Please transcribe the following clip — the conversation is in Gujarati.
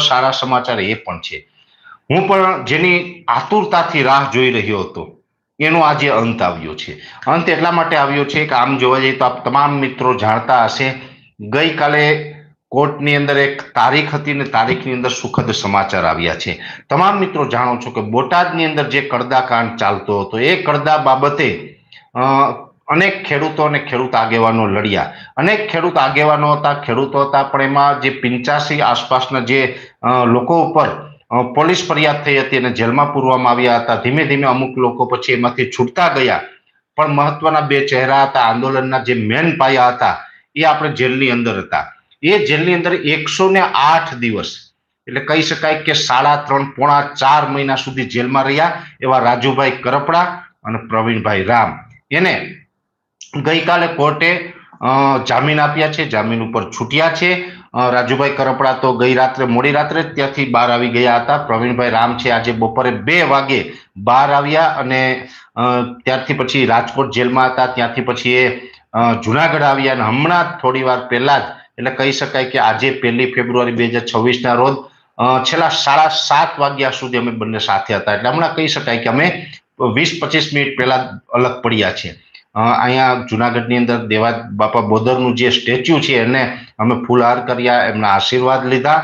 સારા સમાચાર એ પણ છે. હું પણ જેની આતુરતાથી રાહ જોઈ રહ્યો હતો એનો આજે અંત આવ્યો છે. અંત એટલા માટે આવ્યો છે કે આમ જોવા જઈએ તો આપ તમામ મિત્રો જાણતા હશે, ગઈકાલે કોર્ટની અંદર એક તારીખ હતી ને તારીખની અંદર સુખદ સમાચાર આવ્યા છે. તમામ મિત્રો જાણો છો કે બોટાદની અંદર જે કડદાકાંડ ચાલતો હતો એ કડદા બાબતે અનેક ખેડૂતો અને ખેડૂત આગેવાનો લડ્યા. અનેક ખેડૂત આગેવાનો હતા, ખેડૂતો હતા, પણ એમાં જે 85 આસપાસના જે લોકો ઉપર પોલીસ ફરિયાદ થઈ હતી અને જેલમાં પૂરવામાં આવ્યા હતા. ધીમે ધીમે અમુક લોકો પછી એમાંથી છૂટતા ગયા, પણ મહત્વના બે ચહેરા હતા આંદોલનના, જે મેન પાયા હતા એ આપણે જેલની અંદર હતા. એ જેલની અંદર 108 દિવસ એટલે કહી શકાય કે 3.5 પોણા 4 મહિના સુધી જેલમાં રહ્યા એવા રાજુભાઈ કરપડા અને પ્રવીણભાઈ રામ, એને ગઈકાલે કોર્ટે જામીન આપ્યા છે, જામીન ઉપર છૂટ્યા છે. રાજુભાઈ કરપડા તો ગઈ રાત્રે મોડી રાત્રે જ ત્યાંથી બહાર આવી ગયા હતા. પ્રવીણભાઈ રામ છે આજે બપોરે 2 વાગે બહાર આવ્યા અને ત્યારથી પછી રાજકોટ જેલમાં હતા, ત્યાંથી પછી એ જુનાગઢ આવ્યા અને હમણાં થોડી વાર પહેલા જ એટલે કહી શકાય કે આજે 1 ફેબ્રુઆરી 2026ના રોજ છેલ્લા 7:30 વાગ્યા સુધી અમે બંને સાથે હતા. એટલે હમણાં કહી શકાય કે અમે 20-25 મિનિટ પહેલા અલગ પડ્યા છે. અહીંયા જુનાગઢની અંદર દેવા બાપા બોદરનું જે સ્ટેચ્યુ છે એને અમે ફૂલહાર કર્યા, એમના આશીર્વાદ લીધા